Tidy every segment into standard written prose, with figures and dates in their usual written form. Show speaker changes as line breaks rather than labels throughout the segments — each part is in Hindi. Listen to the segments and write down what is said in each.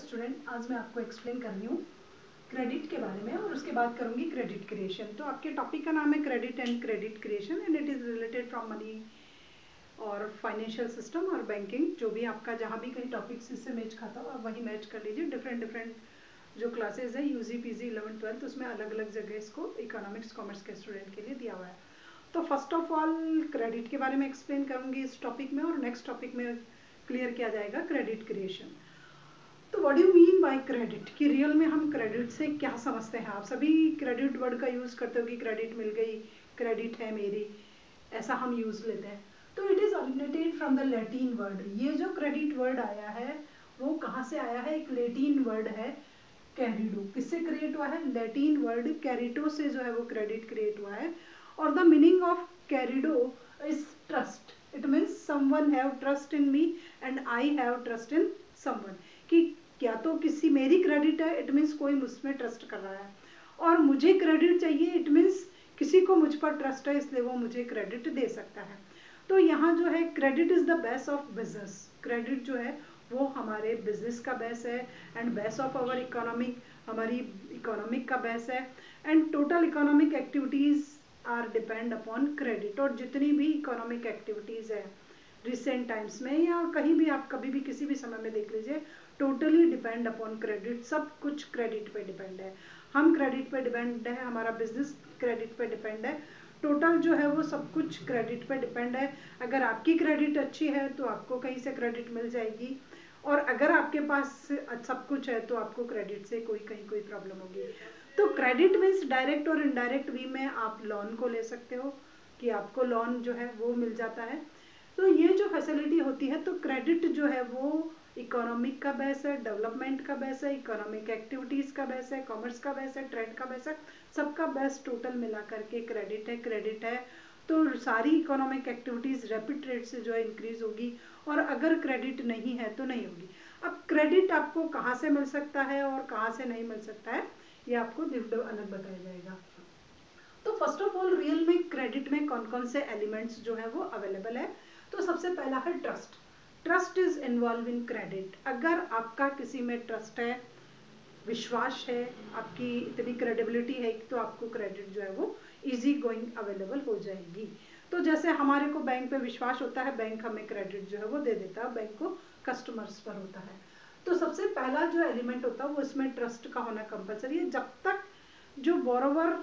स्टूडेंट, आज मैं आपको एक्सप्लेन कर रही हूँ क्रेडिट के बारे में और उसके बाद करूँगी क्रेडिट क्रिएशन। तो आपके टॉपिक का नाम है credit and credit creation and it is related from money और फाइनेंशियल सिस्टम और बैंकिंग। जो भी आपका जहाँ भी कहीं टॉपिक्स इससे मैच खाता हो आप वही मैच कर लीजिए। डिफरेंट जो क्लासेज है यूजी पीजी 11th 12th उसमें अलग अलग जगह इसको इकोनॉमिक्स कॉमर्स के स्टूडेंट के लिए दिया हुआ है। तो फर्स्ट ऑफ ऑल क्रेडिट के बारे में एक्सप्लेन करूँगी इस टॉपिक में और नेक्स्ट टॉपिक में क्लियर किया जाएगा क्रेडिट क्रिएशन। तो what do you mean by credit, कि रियल में हम क्रेडिट से क्या समझते हैं। आप सभी क्रेडिट वर्ड का यूज करते हो कि क्रेडिट मिल गई, क्रेडिट है मेरी, ऐसा हम यूज लेते हैं। तो it is originated from the Latin word. ये जो क्रेडिट वर्ड आया है वो कहाँ से आया है? एक लैटिन वर्ड है कैरिडो। किससे क्रिएट हुआ है? लैटिन वर्ड कैरिटो से जो है वो क्रेडिट क्रिएट हुआ है। और the meaning of credo is trust. It means someone have trust in me and I have trust in someone. कि क्या तो किसी मेरी क्रेडिट है, इट मीन्स कोई मुझ में ट्रस्ट कर रहा है, और मुझे क्रेडिट चाहिए, इट मीन्स किसी को मुझ पर ट्रस्ट है इसलिए वो मुझे क्रेडिट दे सकता है। तो यहाँ जो है credit is the base of business. Credit जो है वो हमारे बिजनेस का बेस है and base of our economic, हमारी इकोनॉमिक का बेस है and total economic activities are depend upon credit. और जितनी भी इकोनॉमिक एक्टिविटीज है रिसेंट टाइम्स में या कहीं भी आप कभी भी किसी भी समय में देख लीजिए, टोटली डिपेंड अपॉन क्रेडिट। सब कुछ क्रेडिट पे डिपेंड है। हम क्रेडिट पे डिपेंड है, हमारा बिजनेस क्रेडिट पे डिपेंड है, टोटल जो है वो सब कुछ क्रेडिट पे डिपेंड है। अगर आपकी क्रेडिट अच्छी है तो आपको कहीं से क्रेडिट मिल जाएगी, और अगर आपके पास सब कुछ है तो आपको क्रेडिट से कहीं कोई प्रॉब्लम होगी। तो क्रेडिट मीन्स डायरेक्ट और इनडायरेक्ट वे में आप लोन को ले सकते हो कि आपको लोन जो है वो मिल जाता है। तो ये जो फैसिलिटी होती है, तो क्रेडिट जो है वो इकोनॉमिक का बेस है, डेवलपमेंट का बेस है, इकोनॉमिक एक्टिविटीज का बेस है, कॉमर्स का बेस है, ट्रेड का बेस है, सबका बेस टोटल मिला करके क्रेडिट है। क्रेडिट है तो सारी इकोनॉमिक एक्टिविटीज रैपिड रेट से जो है इंक्रीज होगी, और अगर क्रेडिट नहीं है तो नहीं होगी। अब क्रेडिट आपको कहाँ से मिल सकता है और कहाँ से नहीं मिल सकता है ये आपको अलग बताया जाएगा। तो फर्स्ट ऑफ ऑल रियल में क्रेडिट में कौन कौन से एलिमेंट्स जो है वो अवेलेबल है। तो सबसे पहला है trust. Trust is involve in credit. अगर आपका किसी में ट्रस्ट है, विश्वास है, आपकी इतनी क्रेडिबिलिटी है तो आपको क्रेडिट जो है वो इजी गोइंग अवेलेबल हो जाएगी। तो जैसे हमारे को बैंक पे विश्वास होता है, बैंक हमें क्रेडिट जो है वो दे देता है, बैंक को कस्टमर्स पर होता है। तो सबसे पहला जो एलिमेंट होता है वो इसमें ट्रस्ट का होना कंपलसरी है। जब तक जो बोरोवर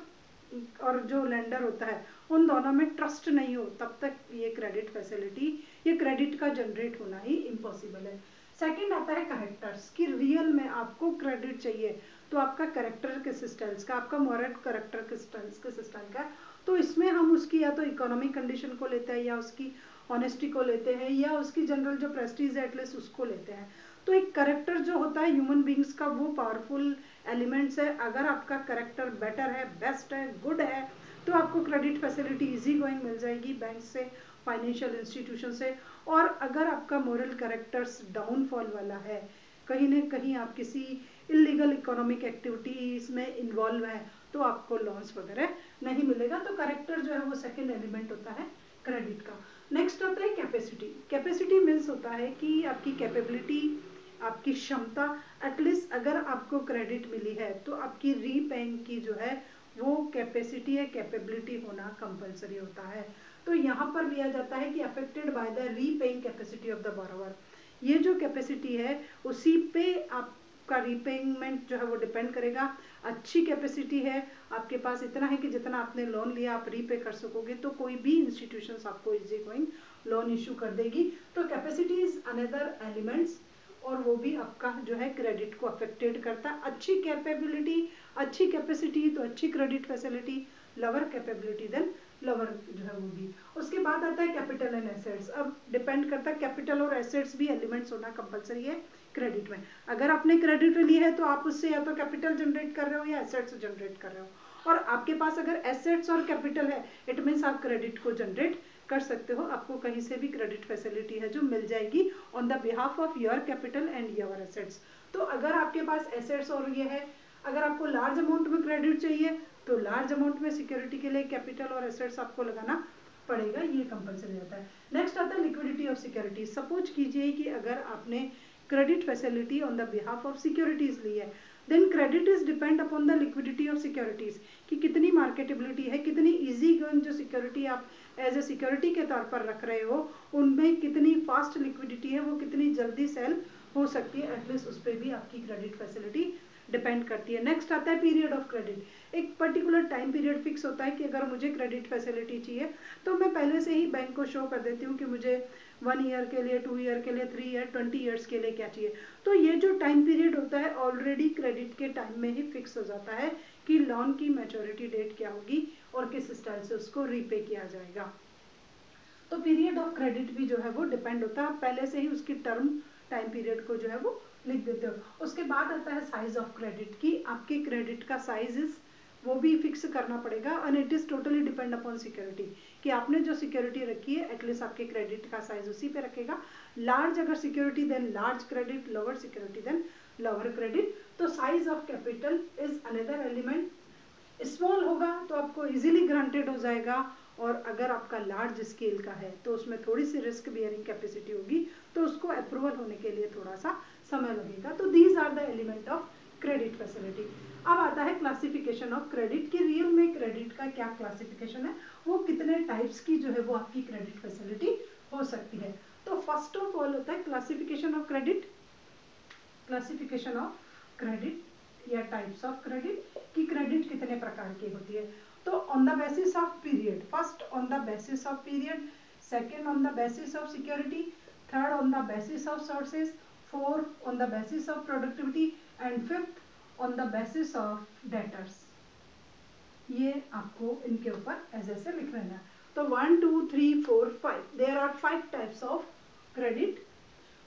और जो लेंडर होता है उन दोनों में ट्रस्ट नहीं हो तब तक ये क्रेडिट फैसिलिटी, ये क्रेडिट का जनरेट होना ही इम्पॉसिबल है। सेकंड आता है कैरेक्टर्स, कि रियल में आपको क्रेडिट चाहिए तो आपका कैरेक्टर किस स्टाइल्स का, आपका मॉरल कैरेक्टर किस स्टाइल का। तो इसमें हम उसकी या तो इकोनॉमिक कंडीशन को लेते हैं, या उसकी ऑनेस्टी को लेते हैं, या उसकी जनरल जो प्रेस्टीज है एटलीस्ट उसको लेते हैं। तो एक कैरेक्टर जो होता है ह्यूमन बींग्स का वो पावरफुल एलिमेंट्स है। अगर आपका कैरेक्टर बेटर है, बेस्ट है, गुड है, तो आपको क्रेडिट फैसिलिटी इजी गोइंग मिल जाएगी बैंक से, फाइनेंशियल इंस्टीट्यूशन से। और अगर आपका मोरल कैरेक्टर्स डाउनफॉल वाला है, कहीं ना कहीं आप किसी इलीगल इकोनॉमिक एक्टिविटीज में इन्वॉल्व है, तो आपको लोन्स वगैरह नहीं मिलेगा। तो कैरेक्टर जो है वो सेकेंड एलिमेंट होता है क्रेडिट का। नेक्स्ट आता है कैपेसिटी। कैपेसिटी मीन्स होता है कि आपकी कैपेबिलिटी, आपकी क्षमता। एटलीस्ट अगर आपको क्रेडिट मिली है तो आपकी रीपेइंग की जो है वो कैपेसिटी है, कैपेबिलिटी होना कंपलसरी होता है। तो यहाँ पर लिया जाता है कि affected by the repaying capacity of the borrower. ये जो कैपेसिटी है उसी पे आपका रीपेमेंट जो है वो डिपेंड करेगा। अच्छी कैपेसिटी है, आपके पास इतना है कि जितना आपने लोन लिया आप रीपे कर सकोगे, तो कोई भी इंस्टीट्यूशन आपको इजी गोइंग लोन इशू कर देगी। तो कैपेसिटी इज अनदर एलिमेंट्स, और वो भी आपका जो है क्रेडिट को अफेक्टेड करता है। अच्छी कैपेबिलिटी, अच्छी कैपेसिटी तो अच्छी credit facility, lower capability then lower जो है वो भी। उसके बाद आता है कैपिटल एंड एसेट्स। अब डिपेंड करता है, कैपिटल और एसेट्स भी एलिमेंट्स होना कंपलसरी है क्रेडिट में। अगर आपने क्रेडिट ली है तो आप उससे या तो कैपिटल जनरेट कर रहे हो या एसेट्स जनरेट कर रहे हो, और आपके पास अगर एसेट्स और कैपिटल है इट मीन्स आप क्रेडिट को जनरेट कर सकते हो। आपको कहीं से भी क्रेडिट फैसिलिटी है जो मिल जाएगी on the behalf of your capital and your assets. तो अगर आपके पास एसेट्स और ये है, अगर आपको लार्ज अमाउंट में क्रेडिट चाहिए तो लार्ज अमाउंट में सिक्योरिटी के लिए कैपिटल और एसेट्स आपको लगाना पड़ेगा, ये कंपलसरी रहता है। नेक्स्ट आता है लिक्विडिटी ऑफ सिक्योरिटी। सपोज कीजिए कि अगर आपने credit facility on the behalf of securities ली है। Then credit is depend upon the liquidity of securities, कि कितनी मार्केटेबिलिटी है, कितनी इजी गोइंग जो सिक्योरिटी आप एज ए सिक्योरिटी के तौर पर रख रहे हो उनमें कितनी फास्ट लिक्विडिटी है, वो कितनी जल्दी सेल हो सकती है, एटलीस्ट उस पर भी आपकी क्रेडिट फैसिलिटी डिपेंड करती है। नेक्स्ट आता है पीरियड ऑफ क्रेडिट। एक पर्टिकुलर टाइम पीरियड फिक्स होता है कि अगर मुझे क्रेडिट फैसिलिटी चाहिए तो मैं पहले से ही बैंक को शो कर देती हूँ कि मुझे 1 ईयर के लिए, 2 ईयर के लिए, 3 ईयर, 20 ईयर्स के लिए क्या चाहिए। तो ये जो टाइम पीरियड होता है ऑलरेडी क्रेडिट के टाइम में ही फिक्स हो जाता है कि लोन की मैच्योरिटी डेट क्या होगी और किस स्टाइल से उसको रीपे किया जाएगा। तो पीरियड ऑफ क्रेडिट भी जो है वो डिपेंड होता है, आप पहले से ही उसकी टर्म टाइम पीरियड को जो है वो लिख देते हो। उसके बाद आता है साइज ऑफ क्रेडिट, की आपके क्रेडिट का साइज वो भी फिक्स करना पड़ेगा and it is totally depend upon security, कि आपने जो सिक्योरिटी रखी है एटलीस्ट आपके क्रेडिट का साइज उसी पे रखेगा। लार्ज अगर security then large credit, lower security then lower credit. तो size of capital is another element. Small होगा तो आपको इजीली ग्रांटेड हो जाएगा, और अगर आपका लार्ज स्केल का है तो उसमें थोड़ी सी रिस्क बियरिंग कैपेसिटी होगी, तो उसको अप्रूवल होने के लिए थोड़ा सा समय लगेगा। तो these are the element of credit facility. अब आता है क्लासिफिकेशन ऑफ क्रेडिट, की रियल में क्रेडिट का क्या क्लासिफिकेशन है, वो कितने टाइप्स की जो है वो आपकी क्रेडिट फैसिलिटी हो सकती है। तो फर्स्ट ऑफ ऑल होता है classification of credit. Classification of credit या टाइप्स ऑफ क्रेडिट, कि क्रेडिट कितने प्रकार की होती है। तो on the basis of period, first on the basis of period, second on the basis of security, third on the basis of sources, fourth on the basis of productivity and fifth on the basis of debtors. ये आपको इनके ऊपर ऐसे लिख लेना है। तो 1 2 3 4 5 there are 5 types of credit.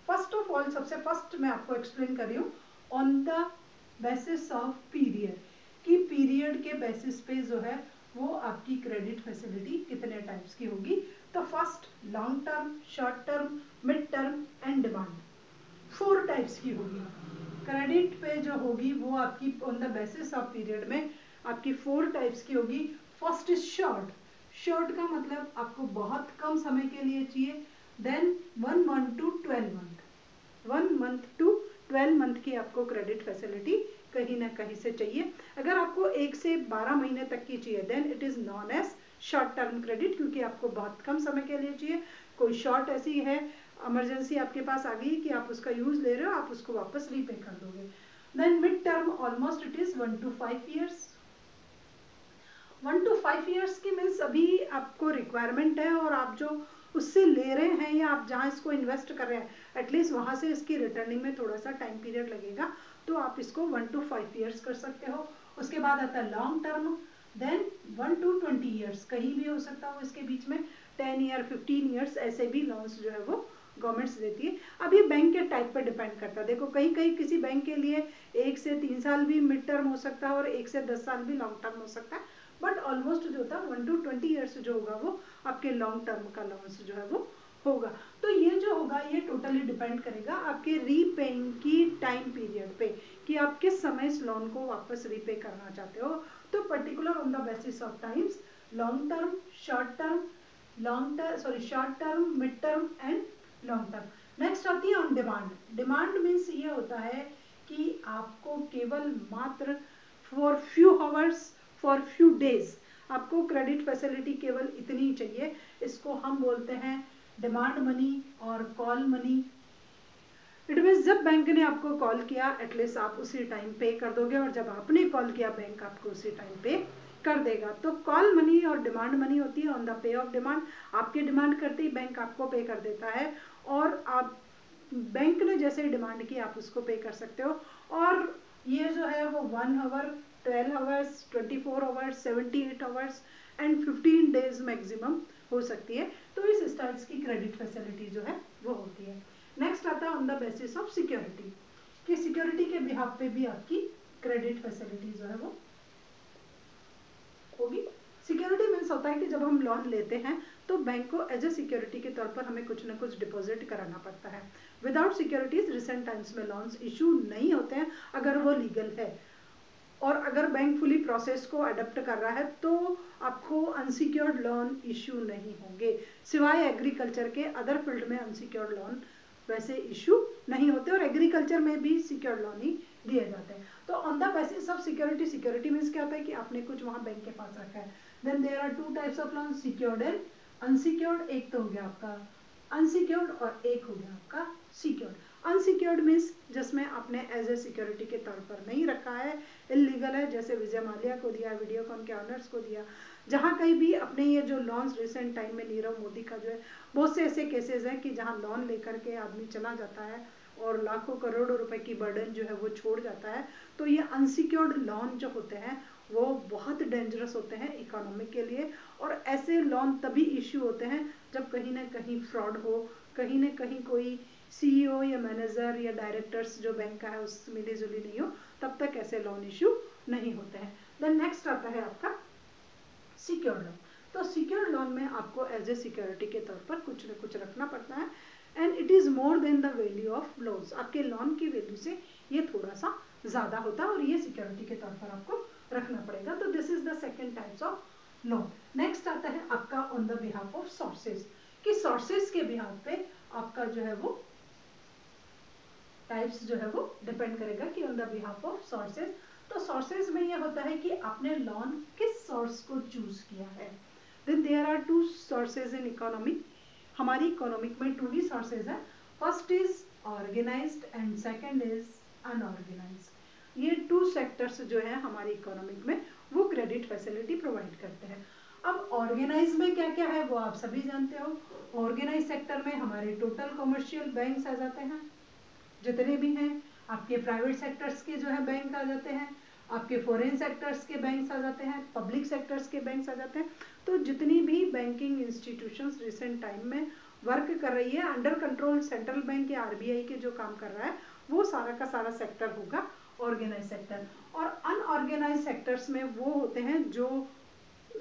First of all सबसे फर्स्ट मैं आपको एक्सप्लेन कर रही हूँ on the basis of period, कि पीरियड के बेसिस पे जो है वो आपकी क्रेडिट फैसिलिटी कितने टाइप्स की होगी। तो first long term, short term, mid term and demand, 4 types की होगी क्रेडिट पे जो होगी वो आपकी on the basis of period में आपकी 4 टाइप्स की होगी। First is short. शॉर्ट का मतलब आपको बहुत कम समय के लिए चाहिए। Then 1 month to 12 month, 1 month to 12 month की आपको क्रेडिट फैसिलिटी कहीं ना कहीं से चाहिए। अगर आपको 1 से 12 महीने तक की चाहिए then it is known as short term credit, क्योंकि आपको बहुत कम समय के लिए चाहिए। कोई शॉर्ट ऐसी है इमरजेंसी आपके पास आ गई कि आप उसका यूज ले रहे हो, आप उसको वापस रीपे कर दोगे। Then mid term almost it is 1 to 5 years. 1 to 5 years की मीन्स अभी आपको रिक्वायरमेंट है और आप जो उससे ले रहे हैं या आप जहाँ इसको इन्वेस्ट कर रहे हैं एटलीस्ट वहाँ से इसकी रिटर्निंग में थोड़ा सा टाइम पीरियड लगेगा, तो आप इसको 1 to 5 ईयर्स कर सकते हो। उसके बाद आता है long term, then 1 to 20 years, कहीं भी हो सकता हो इसके बीच में, 10 ईयर 15 ईयर्स ऐसे भी लोन्स जो है वो गवर्नमेंट्स देती है। अब ये बैंक के टाइप पर डिपेंड करता है। देखो कहीं कहीं किसी बैंक के लिए 1 से 3 साल भी मिड टर्म हो सकता है और 1 से 10 साल भी लॉन्ग टर्म हो सकता है, बट ऑलमोस्ट जो होता है 1 to 20 ईयर्स जो होगा वो आपके लॉन्ग टर्म का लोन्स जो है वो होगा। तो ये जो होगा ये टोटली डिपेंड करेगा आपके रीपेइंग की टाइम पीरियड पे, कि आप किस समय इस लोन को वापस रीपे करना चाहते हो। तो particular on the basis of times, long term, short term, short term, mid term and long term. Next आती है ऑन डिमांड। डिमांड मीन्स ये होता है कि आपको केवल मात्र for few hours, for few days आपको क्रेडिट फैसिलिटी केवल इतनी ही चाहिए। इसको हम बोलते हैं डिमांड मनी और कॉल मनी। इट मीन्स जब बैंक ने आपको कॉल किया एटलीस्ट आप उसी टाइम पे कर दोगे, और जब आपने कॉल किया बैंक आपको उसी टाइम पे कर देगा। तो कॉल मनी और डिमांड मनी होती है on the pay of demand. आपकी डिमांड करते ही बैंक आपको पे कर देता है, और आप बैंक ने जैसे डिमांड की आप उसको पे कर सकते हो। और ये जो है वो 1 hour, 12 hours, 24 hours, 78 hours and 15 days maximum हो सकती है। तो इस स्टाइल्स की क्रेडिट फैसिलिटी जो है वो होती है। नेक्स्ट आता है on the basis of security, कि सिक्योरिटी के बिहाफ पे भी आपकी क्रेडिट फैसिलिटी जो है वो होगी। सिक्योरिटी मीन्स होता है कि जब हम लोन लेते हैं तो बैंक को एज ए सिक्योरिटी के तौर पर हमें कुछ ना कुछ डिपॉजिट कराना पड़ता है। विदाउट सिक्योरिटीज रिसेंट टाइम्स में लोन्स इशू नहीं होते हैं अगर वो लीगल है, और अगर बैंक फुली प्रोसेस को अडॉप्ट कर रहा है तो आपको अनसिक्योर्ड लोन इशू नहीं होंगे, सिवाय एग्रीकल्चर के। अदर फील्ड में अनसिक्योर्ड लोन वैसे इशू नहीं होते और एग्रीकल्चर में भी सिक्योर्ड लोन ही दिए जाते हैं। तो on the basis of security, security means क्या होता है कि आपने कुछ वहाँ बैंक के पास रखा है। Then there are two types of loan, secured and unsecured. एक तो हो गया आपका अनसिक्योर्ड और एक हो गया आपका सिक्योर्ड। अनसिक्योर्ड मीन्स जिसमें आपने एज ए सिक्योरिटी के तौर पर नहीं रखा है, इलीगल है, जैसे विजय माल्या को दिया, वीडियोकॉन के ऑनर्स को दिया, जहाँ कहीं भी अपने ये जो लॉन्स रिसेंट टाइम में नीरव मोदी का जो है, बहुत से ऐसे केसेस हैं कि जहाँ लोन लेकर के आदमी चला जाता है और लाखों करोड़ों रुपए की बर्डन जो है वो छोड़ जाता है। तो ये अनसिक्योर्ड लोन जो होते हैं वो बहुत डेंजरस होते हैं इकोनॉमी के लिए, और ऐसे लोन तभी इश्यू होते हैं जब कहीं ना कहीं फ्रॉड हो, कहीं ना कहीं कोई सीईओ या मैनेजर या डायरेक्टर्स जो बैंक का है उस मिली जुली नहीं हो, तब तक ऐसे लोन इश्यू नहीं होते हैं। देन नेक्स्ट आता है आपका सिक्योर्ड लोन। तो सिक्योर्ड लोन में आपको एज ए सिक्योरिटी के तौर पर कुछ न कुछ रखना पड़ता है, and it is more than the value of loans. आपके लोन की वैल्यू से ये थोड़ा सा ज्यादा होता है और ये सिक्योरिटी के तौर पर आपको रखना पड़ेगा। तो this is the second types of loan. Next आता है आपका on the behalf of sources, कि सोर्सेज के बिहाफ पे आपका जो है वो टाइप्स जो है वो डिपेंड करेगा कि on the behalf of sources. तो सोर्सेज में ये होता है कि आपने लोन किस सोर्स को चूज किया है। Then there are two sources in economy. हमारी इकोनॉमिक में टू ही सोर्सेज है, first is organised and second is unorganised. ये टू सेक्टर्स जो है हमारी इकोनॉमिक में वो क्रेडिट फैसिलिटी प्रोवाइड करते हैं। अब ऑर्गेनाइज में क्या क्या है वो आप सभी जानते हो। ऑर्गेनाइज सेक्टर में हमारे टोटल कमर्शियल बैंक्स आ जाते हैं जितने भी हैं, आपके प्राइवेट सेक्टर्स के जो है बैंक आ जाते हैं, आपके फॉरेन सेक्टर्स के बैंक्स आ जाते हैं, पब्लिक सेक्टर्स के बैंक्स आ जाते हैं। तो जितनी भी बैंकिंग इंस्टीट्यूशंस रिसेंट टाइम में वर्क कर रही है अंडर कंट्रोल सेंट्रल बैंक या आरबीआई के जो काम कर रहा है, वो सारा का सारा सेक्टर होगा ऑर्गेनाइज सेक्टर। और अनऑर्गेनाइज सेक्टर्स में वो होते हैं जो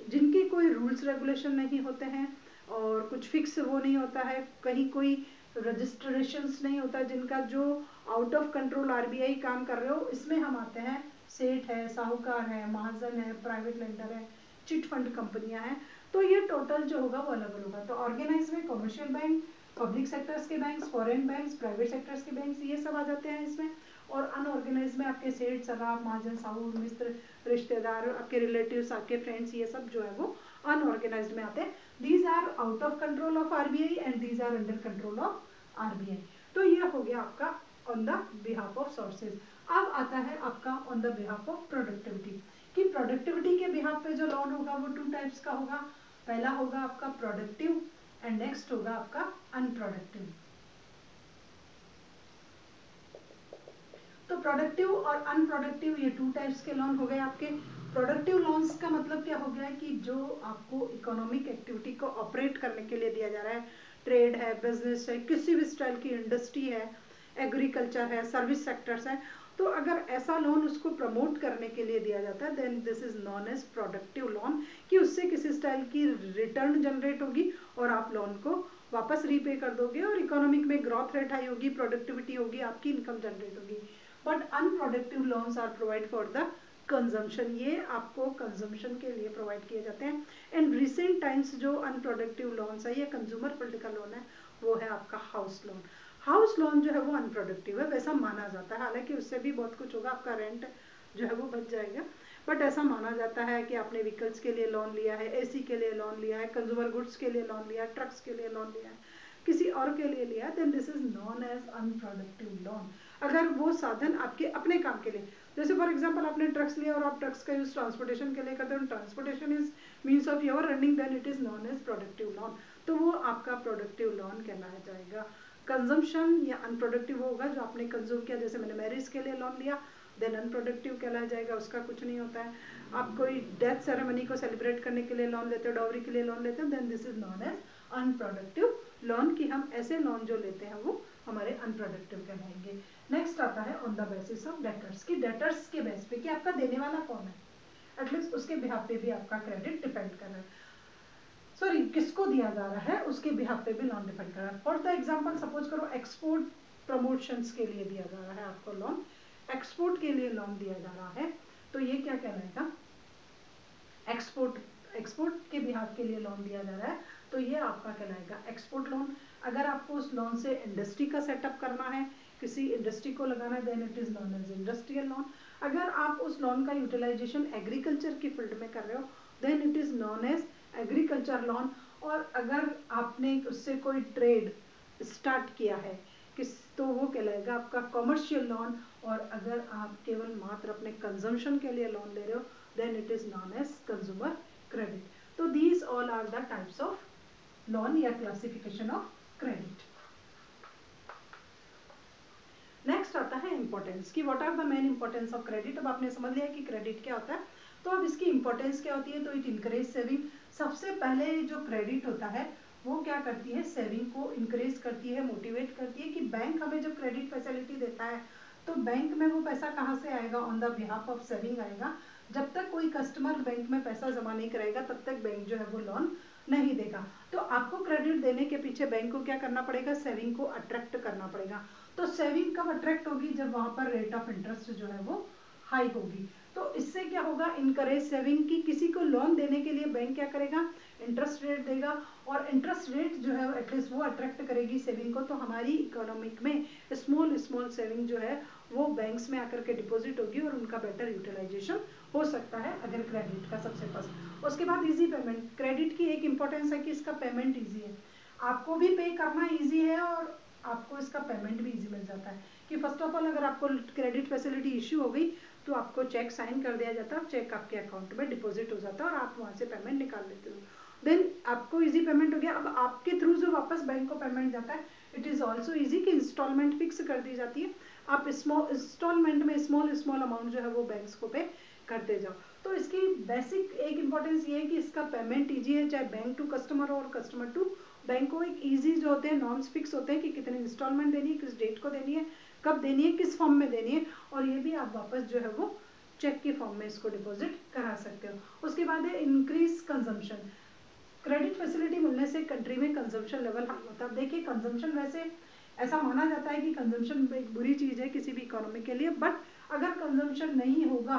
जिनके कोई रूल्स रेगुलेशन नहीं होते हैं और कुछ फिक्स वो नहीं होता है, कहीं कोई रजिस्ट्रेशंस नहीं होता, जिनका जो आउट ऑफ कंट्रोल आरबीआई काम कर रहे हो। इसमें हम आते हैं सेठ है, साहूकार है, महाजन है, प्राइवेट लेंडर है, चिट फंड कंपनियां हैं। तो ये टोटल जो होगा वो अलग अलग होगा। तो ऑर्गेनाइज में कमर्शियल बैंक, पब्लिक सेक्टर्स के banks, foreign banks, private sectors के बैंक्स, ये सब आ जाते हैं इसमें। और अनऑर्गेनाइज में आपके सेठ, सलाह, महाजन, साहू, मित्र, रिश्तेदार, आपके रिलेटिव्स, आपके फ्रेंड्स, ये सब जो है वो अनऑर्गेनाइज्ड में आते हैं। These are out of control of RBI and these are under control of RBI. तो ये हो गया आपका on the behalf of sources. अब आता है आपका on the behalf of productivity, कि प्रोडक्टिविटी के बिहाफ पे जो लोन होगा वो टू टाइप्स का होगा। पहला होगा आपका प्रोडक्टिव एंड नेक्स्ट होगा आपका अनप्रोडक्टिव। तो प्रोडक्टिव और अनप्रोडक्टिव ये टू टाइप्स के लोन हो गए आपके। प्रोडक्टिव लोन्स का मतलब क्या हो गया है कि जो आपको इकोनॉमिक एक्टिविटी को ऑपरेट करने के लिए दिया जा रहा है, ट्रेड है, बिजनेस है, किसी भी स्टाइल की इंडस्ट्री है, एग्रीकल्चर है, सर्विस सेक्टर्स है, तो अगर ऐसा लोन उसको प्रमोट करने के लिए दिया जाता है then this is known as productive loan, कि उससे किसी स्टाइल की रिटर्न जनरेट होगी और आप लोन को वापस रीपे कर दोगे और इकोनॉमिक में ग्रोथ रेट हाई होगी, प्रोडक्टिविटी होगी, आपकी इनकम जनरेट होगी। But unproductive loans are provide for the consumption, ये आपको कंजम्पशन के लिए प्रोवाइड किए जाते हैं। एंड रिसेंट टाइम्स जो अनप्रोडक्टिव लोन्स है, ये कंज्यूमर पॉलिटिकल लोन है, वो है आपका हाउस लोन। हाउस लोन जो है वो अनप्रोडक्टिव है, वैसा माना जाता है, हालांकि उससे भी बहुत कुछ होगा, आपका रेंट जो है वो बच जाएगा, बट ऐसा माना जाता है कि आपने व्हीकल्स के लिए लोन लिया है, एसी के लिए लोन लिया है, कंज्यूमर गुड्स के लिए लोन लिया है, ट्रक्स के लिए लोन लिया है, किसी और के लिए लिया, then this is known as unproductive loan. अगर वो साधन आपके अपने काम के लिए, जैसे फॉर एग्जांपल आपने ट्रक्स लिया और आप ट्रक्स का यूज ट्रांसपोर्टेशन के लिए करते हो, transportation is means of your running, then it is known as productive loan, तो वो आपका प्रोडक्टिव लोन कहलाया जाएगा। कंजम्पशन या अनप्रोडक्टिव होगा जो आपने कंज्यूम किया, जैसे मैंने मैरिज के लिए लोन लिया, देन अनप्रोडक्टिव कहलाया जाएगा, उसका कुछ नहीं होता है। आप कोई डेथ सेरेमनी को सेलिब्रेट करने के लिए लोन लेते हो, डॉवरी के लिए लोन लेते हो, then this is known as unproductive loan, की हम ऐसे लोन जो लेते हैं वो हमारे अनप्रोडक्टिव कहलाएंगे। नेक्स्ट आता है on the basis of debtors, की डेटर्स के बेस पे कि आपका देने वाला कौन है, एटलीस्ट उसके बिहाफ पे भी आपका क्रेडिट डिपेंड कर रहा है, सॉरी किसको दिया जा रहा है उसके बिहाफ पे भी लोन डिपेंड कर रहा है। फॉर द एग्जांपल सपोज करो एक्सपोर्ट प्रमोशंस के लिए दिया जा रहा है आपको लोन, एक्सपोर्ट के लिए लोन दिया जा रहा है, तो ये क्या कहलाएगा, एक्सपोर्ट, एक्सपोर्ट के बिहाफ के लिए लोन दिया जा रहा है, तो ये आपका कहलाएगा एक्सपोर्ट लोन। अगर आपको उस लोन से इंडस्ट्री का सेटअप करना है, किसी इंडस्ट्री को लगाना है, then it is known as industrial loan. अगर आप उस लोन का यूटिलाइजेशन एग्रीकल्चर की फील्ड में कर रहे हो, then it is known as agriculture loan. और अगर आपने उससे कोई ट्रेड स्टार्ट किया है तो वो कहलाएगा आपका कॉमर्शियल लोन। और अगर आप केवल मात्र अपने कंजम्पशन के लिए लोन ले रहे हो, then it is known as consumer credit. तो these all are the types of loan या क्लासिफिकेशन ऑफ क्रेडिट। नेक्स्ट आता है इंपॉर्टेंस की, what are the main importance of credit. अब आपने समझ लिया कि क्रेडिट क्या होता है, तो अब इसकी इंपॉर्टेंस क्या होती है। तो इट इंकरेज सेविंग। सबसे पहले जो क्रेडिट होता है वो क्या करती है, सेविंग को इंकरेज करती है, मोटिवेट करती है। कि बैंक हमें जब क्रेडिट फैसिलिटी देता है तो बैंक में वो पैसा कहाँ से आएगा, on the behalf of saving आएगा। जब तक कोई कस्टमर बैंक में पैसा जमा नहीं कराएगा तब तक बैंक जो है वो लोन नहीं देगा। तो आपको क्रेडिट देने के पीछे बैंक को क्या करना पड़ेगा, सेविंग को अट्रैक्ट करना पड़ेगा। तो सेविंग कब अट्रैक्ट होगी, जब वहां पर रेट ऑफ इंटरेस्ट जो है वो हाई होगी। तो इससे क्या होगा, इनकरेज सेविंग की। किसी को लोन देने के लिए बैंक क्या करेगा, इंटरेस्ट रेट देगा। और इंटरेस्ट रेट जो है एटलीस्ट वो अट्रैक्ट करेगी सेविंग को। तो हमारी इकोनॉमिक में स्मॉल स्मॉल सेविंग जो है वो बैंक्स में आकर के डिपॉजिट होगी और उनका बेटर यूटिलाइजेशन हो सकता है अगर क्रेडिट का सबसे फर्स्ट। उसके बाद इजी पेमेंट। क्रेडिट की एक इंपॉर्टेंस है कि इसका पेमेंट इजी है, आपको भी पे करना इजी है और आपको इसका पेमेंट भी इजी मिल जाता है। कि फर्स्ट ऑफ ऑल अगर आपको क्रेडिट फैसिलिटी इश्यू हो गई तो आपको चेक साइन कर दिया जाता है, चेक आपके अकाउंट में डिपॉजिट हो जाता है और आप वहां से पेमेंट निकाल लेते हो। देन आपको इजी पेमेंट हो गया। अब आपके थ्रू जो वापस बैंक को पेमेंट जाता है, इट इज ऑल्सो इजी कि इंस्टॉलमेंट फिक्स कर दी जाती है। आप इंस्टॉलमेंट में स्मॉल अमाउंट जो है वो बैंक्स को पे करते जाओ। तो इसकी बेसिक एक इंपॉर्टेंस ये है कि इसका पेमेंट इजी है, चाहे बैंक टू कस्टमर हो और कस्टमर टू बैंक को। एक इजी जो होते हैं नॉर्म्स फिक्स होते हैं कि कितनी इंस्टॉलमेंट देनी है, किस डेट को देनी है, कब देनी है, किस फॉर्म में देनी है। और ये भी आप वापस जो है वो चेक के फॉर्म में इसको डिपॉजिट करा सकते हो। उसके बाद है इंक्रीज कंजम्पशन। क्रेडिट फैसिलिटी मिलने से कंट्री में कंजम्पशन लेवल हाई होता है। देखिए कंजम्पशन वैसे ऐसा माना जाता है कि कंजम्पशन एक बुरी चीज है किसी भी इकोनॉमी के लिए, बट अगर कंजम्पशन नहीं होगा,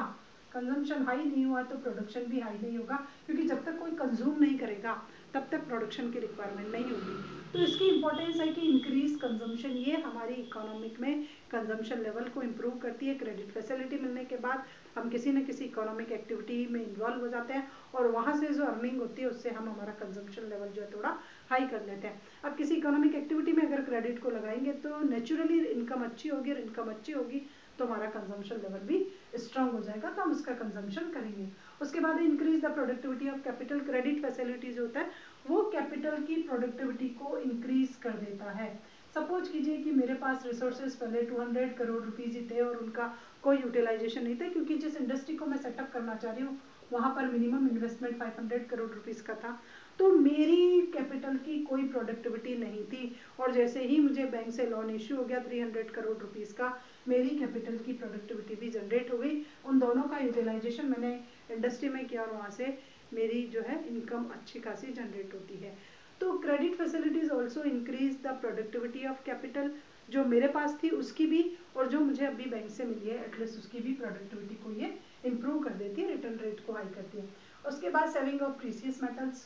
कंजम्पशन हाई नहीं हुआ तो प्रोडक्शन भी हाई नहीं होगा। क्योंकि जब तक कोई कंज्यूम नहीं करेगा तब तक प्रोडक्शन की रिक्वायरमेंट नहीं होगी। तो इसकी इंपॉर्टेंस है कि इंक्रीज कंजम्पशन, ये हमारी इकोनॉमिक में कंजम्पशन लेवल को इम्प्रूव करती है। क्रेडिट फैसिलिटी मिलने के बाद हम किसी न किसी इकोनॉमिक एक्टिविटी में इन्वॉल्व हो जाते हैं और वहां से जो अर्निंग होती है उससे हम हमारा कंजम्पशन लेवल जो है थोड़ा हाई कर लेते हैं। अब किसी इकोनॉमिक एक्टिविटी में अगर क्रेडिट को लगाएंगे तो नेचुरली इनकम अच्छी होगी, और इनकम अच्छी होगी तो हमारा कंजम्पशन लेवल भी स्ट्रांग हो जाएगा, तो हम इसका कंजम्पशन करेंगे। उसके बाद increase the productivity of capital. Credit facility जो होता है वो कैपिटल की प्रोडक्टिविटी को इंक्रीज कर देता है। सपोज कीजिए कि मेरे पास रिसोर्सेज पहले 200 करोड़ रुपीज ही थे और उनका कोई यूटिलाइजेशन नहीं था, क्योंकि जिस इंडस्ट्री को मैं सेटअप करना चाह रही हूँ वहां पर मिनिमम इन्वेस्टमेंट 500 करोड़ रुपीज का था। तो मेरी कैपिटल की कोई प्रोडक्टिविटी नहीं थी, और जैसे ही मुझे बैंक से लोन इश्यू हो गया 300 करोड़ रुपीज का, मेरी कैपिटल की प्रोडक्टिविटी भी जनरेट हो गई। उन दोनों का यूटिलाइजेशन मैंने इंडस्ट्री में किया और वहां से मेरी जो है इनकम अच्छी खासी जनरेट होती है। तो credit facilities also increase the productivity of capital. जो मेरे पास थी उसकी भी, और जो मुझे अभी बैंक से मिली है एटलीस्ट उसकी भी प्रोडक्टिविटी को ये इंप्रूव कर देती है, रिटर्न रेट को हाई करती है। उसके बाद सेविंग ऑफ प्रीसियस मेटल्स।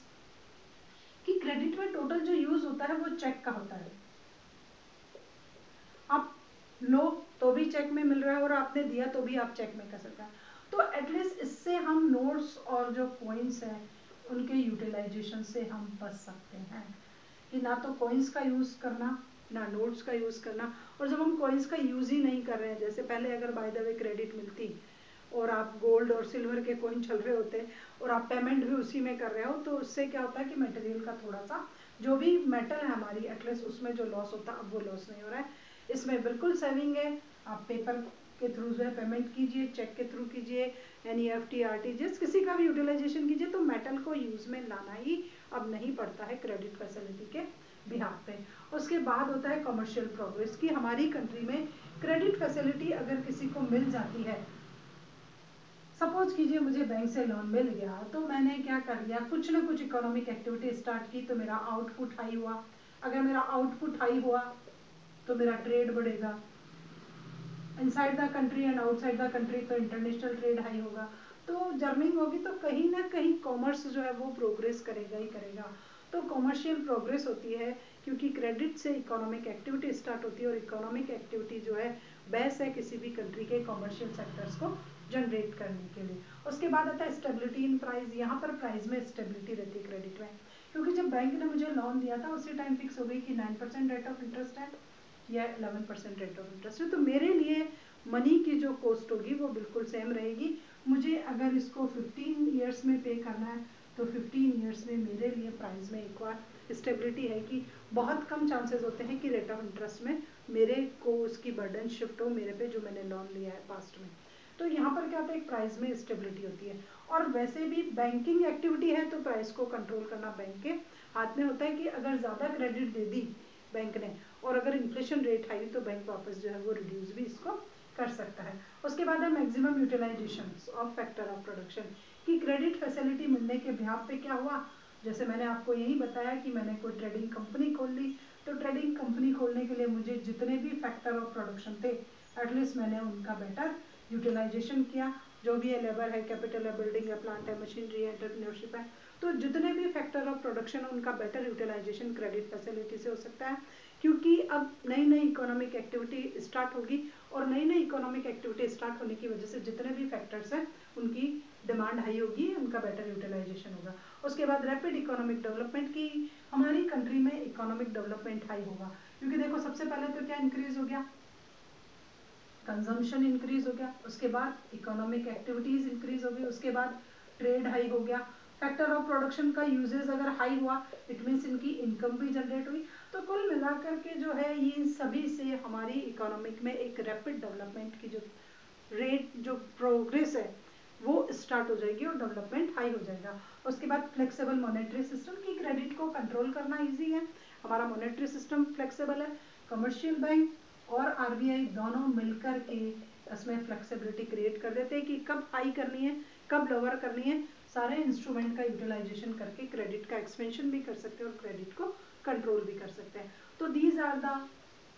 कि क्रेडिट में टोटल जो यूज होता है वो चेक का होता है। आप लो तो भी चेक में मिल रहा है और आपने दिया तो भी आप चेक में कर सकते हैं। तो एटलीस्ट इससे हम नोट्स और जो कॉइन्स हैं उनके यूटिलाइजेशन से हम बच सकते हैं। कि ना तो कॉइन्स का यूज करना, ना नोट्स का यूज करना। और जब हम कॉइन्स का यूज ही नहीं कर रहे हैं, जैसे पहले अगर बाय द वे क्रेडिट मिलती और आप गोल्ड और सिल्वर के कॉइन चल रहे होते और आप पेमेंट भी उसी में कर रहे हो, तो उससे क्या होता है कि मटेरियल का थोड़ा सा जो भी मेटल है हमारी एटलीस्ट उसमें जो लॉस होता है अब वो लॉस नहीं हो रहा है। इसमें बिल्कुल सेविंग है। आप पेपर के थ्रू जो है पेमेंट कीजिए, चेक के थ्रू कीजिए, एनईएफटी आरटीजीएस किसी का भी यूटिलाइजेशन कीजिए, तो मेटल को यूज में लाना ही अब नहीं पड़ता है क्रेडिट फैसिलिटी के बिहाफ पे। उसके बाद होता है कमर्शियल प्रोग्रेस। की हमारी कंट्री में क्रेडिट फैसिलिटी अगर किसी को मिल जाती है, सपोज कीजिए मुझे बैंक से लोन मिल गया, तो मैंने क्या कर लिया, कुछ ना कुछ इकोनॉमिक एक्टिविटी स्टार्ट की तो मेरा आउटपुट हाई हुआ। अगर मेरा आउटपुट हाई हुआ तो मेरा ट्रेड बढ़ेगा inside the country and outside the country, तो इंटरनेशनल ट्रेड हाई होगा। तो जर्निंग होगी तो कहीं ना कहीं कॉमर्स जो है वो प्रोग्रेस करेगा ही करेगा। तो कॉमर्शियल प्रोग्रेस होती है क्योंकि क्रेडिट से इकोनॉमिक एक्टिविटी स्टार्ट होती है और इकोनॉमिक एक्टिविटी जो है बेस है किसी भी कंट्री के कॉमर्शियल सेक्टर्स को जनरेट करने के लिए। उसके बाद आता है स्टेबिलिटी इन प्राइस। यहाँ पर प्राइस में स्टेबिलिटी रहती है क्रेडिट में, क्योंकि जब बैंक ने मुझे लोन दिया था उसी टाइम फिक्स हो गई कि 9% रेट ऑफ इंटरेस्ट है या 11% रेट ऑफ इंटरेस्ट है, तो मेरे लिए मनी की जो कॉस्ट होगी वो बिल्कुल सेम रहेगी। मुझे अगर इसको 15 ईयर्स में पे करना है तो 15 ईयर्स में मेरे लिए प्राइस में एक बार स्टेबिलिटी है कि बहुत कम चांसेस होते हैं कि रेट ऑफ इंटरेस्ट में मेरे को उसकी बर्डन शिफ्ट हो मेरे पे, जो मैंने लोन लिया है पास्ट में। तो यहाँ पर क्या होता है, एक प्राइस में स्टेबिलिटी होती है। और वैसे भी बैंकिंग एक्टिविटी है तो प्राइस को कंट्रोल करना बैंक के हाथ में होता है कि अगर ज़्यादा क्रेडिट दे दी बैंक ने और अगर इन्फ्लेशन रेट आई तो बैंक वापस जो है वो रिड्यूस भी इसको कर सकता है। उसके बाद है maximum utilisation of factor of production, कि क्रेडिट फैसिलिटी मिलने के बिहाफ पे क्या हुआ, जैसे मैंने आपको यही बताया कि मैंने कोई ट्रेडिंग कंपनी खोल ली, तो ट्रेडिंग कंपनी खोलने के लिए मुझे जितने भी फैक्टर ऑफ प्रोडक्शन थे एटलीस्ट मैंने उनका बेटर यूटिलाइजेशन किया। जो भी है लेबर है, कैपिटल है, बिल्डिंग है, प्लांट है, मशीनरी है, एंटरप्रेन्योरशिप है, तो जितने भी फैक्टर ऑफ प्रोडक्शन उनका बेटर यूटिलाइजेशन क्रेडिट फैसिलिटी से हो सकता है। क्योंकि अब नई नई इकोनॉमिक एक्टिविटी स्टार्ट होगी और नई नई इकोनॉमिक एक्टिविटी स्टार्ट होने की वजह से जितने भी फैक्टर्स हैं उनकी डिमांड हाई होगी, उनका बेटर यूटिलाइजेशन होगा। उसके बाद रैपिड इकोनॉमिक डेवलपमेंट, की हमारी कंट्री में इकोनॉमिक डेवलपमेंट हाई होगा, क्योंकि देखो सबसे पहले तो क्या इंक्रीज हो गया, कंजम्पशन इंक्रीज हो गया, उसके बाद इकोनॉमिक एक्टिविटीज इंक्रीज हो गई, उसके बाद ट्रेड हाई हो गया, फैक्टर ऑफ प्रोडक्शन का यूजेज अगर हाई हुआ इट मीन्स इनकी इनकम भी जनरेट हुई। तो कुल मिलाकर के जो है ये सभी से हमारी इकोनॉमिक में एक रैपिड डेवलपमेंट की जो रेट, जो प्रोग्रेस है वो स्टार्ट हो जाएगी और डेवलपमेंट हाई हो जाएगा। उसके बाद फ्लेक्सिबल मॉनेटरी सिस्टम, की क्रेडिट को कंट्रोल करना इजी है, हमारा मॉनेटरी सिस्टम फ्लेक्सिबल है, कमर्शियल बैंक और आरबीआई दोनों मिलकर के इसमें फ्लेक्सिबिलिटी क्रिएट कर देते हैं कि कब हाई करनी है कब लोअर करनी है, सारे इंस्ट्रूमेंट का यूटिलाइजेशन करके क्रेडिट का एक्सपेंशन भी कर सकते हैं और क्रेडिट को कंट्रोल भी कर सकते हैं। तो these are the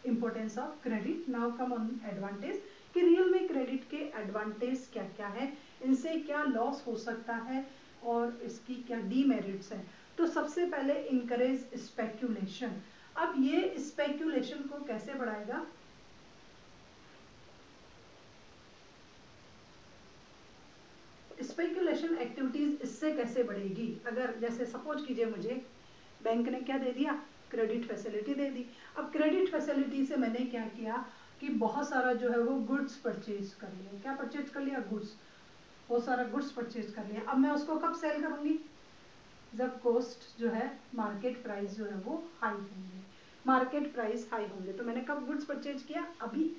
importance of credit. Now come on advantage, कि रियल में क्रेडिट के एडवांटेज क्या क्या है, इनसे क्या लॉस हो सकता है और इसकी क्या डीमेरिट्स हैं। तो सबसे पहले इनकरेज स्पेक्यूलेशन। अब ये स्पेक्यूलेशन को कैसे बढ़ाएगा, स्पेक्यूलेशन एक्टिविटीज इससे कैसे बढ़ेगी, अगर जैसे सपोज कीजिए मुझे बैंक ने क्या दे दिया, क्रेडिट फैसिलिटी दे दी। अब क्रेडिट फैसिलिटी से मैंने क्या किया कि बहुत सारा जो है वो गुड्स परचेज कर लिया, क्या परचेज कर लिया, गुड्स, बहुत सारा गुड्स परचेज कर लिया। अब मैं उसको कब सेल करूंगी, जब कॉस्ट जो है मार्केट प्राइस जो है वो हाई होंगे, मार्केट प्राइस हाई होंगे। तो मैंने कब गुड्स परचेज किया, अभी।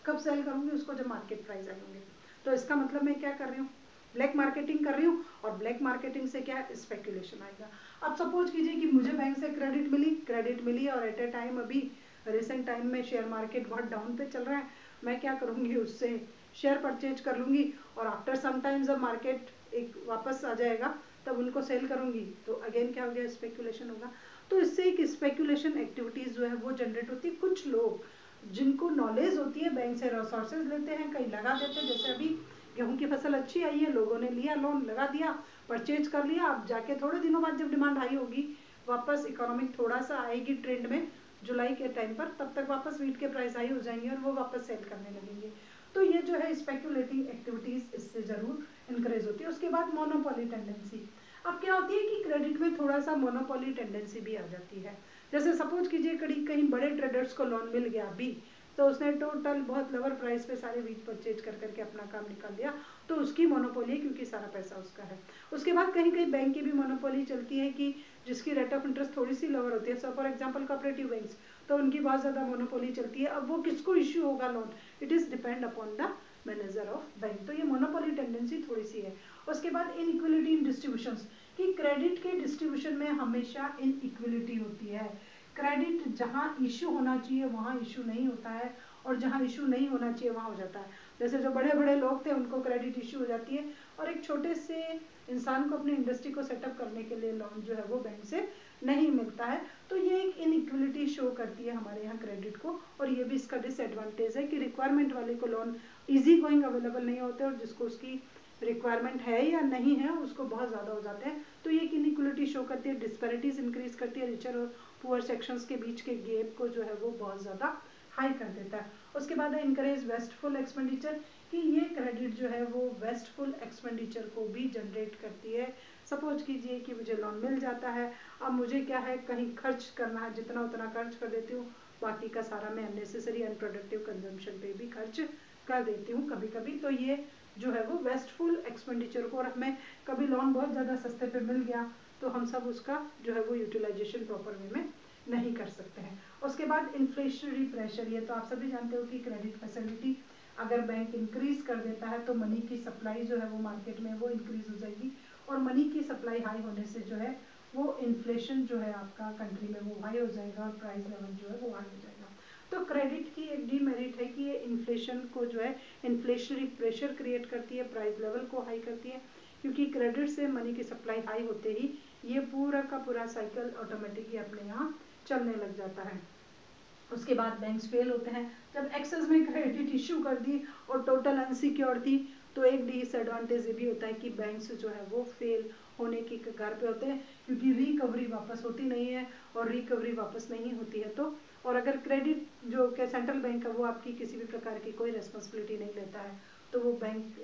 कब सेल करूंगी उसको, जब मार्केट प्राइस हाई होंगे। तो इसका मतलब मैं क्या कर रही हूँ, ब्लैक मार्केटिंग कर रही हूँ, और ब्लैक मार्केटिंग से क्या स्पेक्यूलेशन आएगा। अब सपोज कीजिए कि मुझे बैंक से क्रेडिट मिली और एट ए टाइम अभी रिसेंट टाइम में शेयर मार्केट बहुत डाउन पे चल रहा है, मैं क्या करूंगी, उससे शेयर परचेज कर लूंगी और आफ्टर सम टाइम जब मार्केट एक वापस आ जाएगा तब उनको सेल करूंगी, तो अगेन क्या हो गया, स्पेक्यूलेशन होगा। तो इससे एक स्पेक्यूलेशन एक्टिविटीज जो है वो जनरेट होती है। कुछ लोग जिनको नॉलेज होती है बैंक से रिसोर्सेज लेते हैं, कहीं लगा देते हैं, जैसे अभी गेहूं की फसल अच्छी आई है, लोगों ने लिया लोन, लगा दिया, परचेज कर लिया। अब जाके थोड़े दिनों बाद जब डिमांड हाई होगी, वापस इकोनॉमिक थोड़ा सा आएगी ट्रेंड में जुलाई के टाइम पर, तब तक वापस वीट के प्राइस हाई हो जाएंगे और वो वापस सेल करने लगेंगे। तो ये जो है स्पेक्यूलेटिंग एक्टिविटीज इससे जरूर इनकरेज होती है। उसके बाद मोनोपोली टेंडेंसी। अब क्या होती है कि क्रेडिट में थोड़ा सा मोनोपोली टेंडेंसी भी आ जाती है। जैसे सपोज कीजिए कहीं बड़े ट्रेडर्स को लोन मिल गया अभी, तो उसने टोटल बहुत लोअर प्राइस पे सारे बीज परचेज कर करके अपना काम निकाल दिया, तो उसकी मोनोपोली है क्योंकि सारा पैसा उसका है। उसके बाद कहीं कहीं बैंक की भी मोनोपोली चलती है कि जिसकी रेट ऑफ इंटरेस्ट थोड़ी सी लोअर होती है, so for example cooperative banks, तो उनकी बहुत ज़्यादा मोनोपोली चलती है। अब वो किसको इश्यू होगा loan, it is depend upon the manager of bank. तो ये मोनोपोली टेंडेंसी थोड़ी सी है। उसके बाद इनइक्वलिटी इन डिस्ट्रीब्यूशन, कि क्रेडिट के डिस्ट्रीब्यूशन में हमेशा इनइक्वलिटी होती है। क्रेडिट जहाँ इशू होना चाहिए वहाँ इशू नहीं होता है और जहाँ इशू नहीं होना चाहिए वहाँ हो जाता है। जैसे जो बड़े बड़े लोग थे उनको क्रेडिट इशू हो जाती है और एक छोटे से इंसान को अपनी इंडस्ट्री को सेटअप करने के लिए लोन जो है वो बैंक से नहीं मिलता है। तो ये एक इनइक्वलिटी शो करती है हमारे यहाँ क्रेडिट को, और ये भी इसका डिसएडवांटेज है कि रिक्वायरमेंट वाले को लोन ईजी गोइंग अवेलेबल नहीं होते और जिसको उसकी रिक्वायरमेंट है या नहीं है उसको बहुत ज़्यादा हो जाते हैं। तो ये एक इनइक्वलिटी शो करती है, डिस्पैरिटीज इंक्रीज करती है, रिचर और पुअर सेक्शंस के बीच के गैप को जो है वो बहुत ज़्यादा हाई कर देता है। उसके बाद है इनकरेज वेस्टफुल एक्सपेंडिचर, कि ये क्रेडिट जो है वो वेस्टफुल एक्सपेंडिचर को भी जनरेट करती है। सपोज कीजिए कि मुझे लोन मिल जाता है, अब मुझे क्या है कहीं खर्च करना है, जितना उतना खर्च कर देती हूँ, बाकी का सारा मैं अननेसेसरी अनप्रोडक्टिव कंजम्पशन पे भी खर्च कर देती हूँ कभी कभी। तो ये जो है वो वेस्टफुल एक्सपेंडिचर को, और हमें कभी लोन बहुत ज़्यादा सस्ते पे मिल गया तो हम सब उसका जो है वो यूटिलाइजेशन प्रॉपर वे में नहीं कर सकते हैं। उसके बाद इन्फ्लेशनरी प्रेशर, ये तो आप सभी जानते हो कि क्रेडिट फैसिलिटी अगर बैंक इंक्रीज कर देता है तो मनी की सप्लाई जो है वो मार्केट में वो इंक्रीज हो जाएगी, और मनी की सप्लाई हाई होने से जो है वो इन्फ्लेशन जो है आपका कंट्री में वो हाई हो जाएगा और प्राइस लेवल जो है वो हाई हो जाएगा। तो क्रेडिट की एक डीमेरिट है कि ये इन्फ्लेशन को जो है इन्फ्लेशनरी प्रेशर क्रिएट करती है, प्राइस लेवल को हाई करती है, क्योंकि क्रेडिट से मनी की सप्लाई हाई होते ही ये पूरा का पूरा साइकिल ऑटोमेटिकली अपने यहाँ चलने लग जाता है। उसके बाद बैंक्स फेल होते हैं। जब एक्सेस में क्रेडिट इशू कर दी और टोटल अनसिक्योर थी, तो एक डिसएडवांटेज ये भी होता है कि बैंक्स जो है वो फेल होने की कगार पे होते हैं, क्योंकि रिकवरी वापस होती नहीं है, और रिकवरी वापस नहीं होती है तो, और अगर क्रेडिट जो कि सेंट्रल बैंक है वो आपकी किसी भी प्रकार की कोई रेस्पॉन्सिबिलिटी नहीं लेता है, तो वो बैंक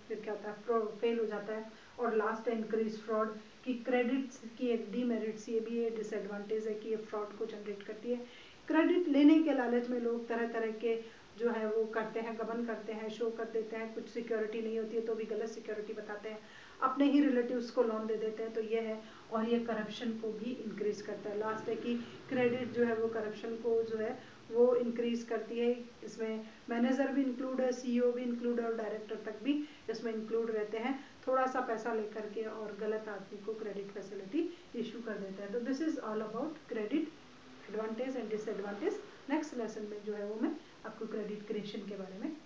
फिर क्या होता है फेल हो जाता है। और लास्ट है इंक्रीज फ्रॉड, कि क्रेडिट की एक डीमेरिट्स ये भी है, डिसएडवांटेज है कि ये फ्रॉड को जनरेट करती है। क्रेडिट लेने के लालच में लोग तरह तरह के जो है वो करते हैं, गबन करते हैं, शो कर देते हैं, कुछ सिक्योरिटी नहीं होती है तो भी गलत सिक्योरिटी बताते हैं, अपने ही रिलेटिव्स को लोन दे देते हैं, तो ये है। और ये करप्शन को भी इंक्रीज करता है। लास्ट है कि क्रेडिट जो है वो करप्शन को जो है वो इंक्रीज करती है। इसमें मैनेजर भी इंक्लूड है, सीईओ भी इंक्लूड है, और डायरेक्टर तक भी इसमें इंक्लूड रहते हैं। थोड़ा सा पैसा लेकर के और गलत आदमी को क्रेडिट फैसिलिटी इशू कर देते हैं। तो this is all about credit advantage and disadvantage. Next lesson में जो है वो मैं आपको क्रेडिट क्रिएशन के बारे में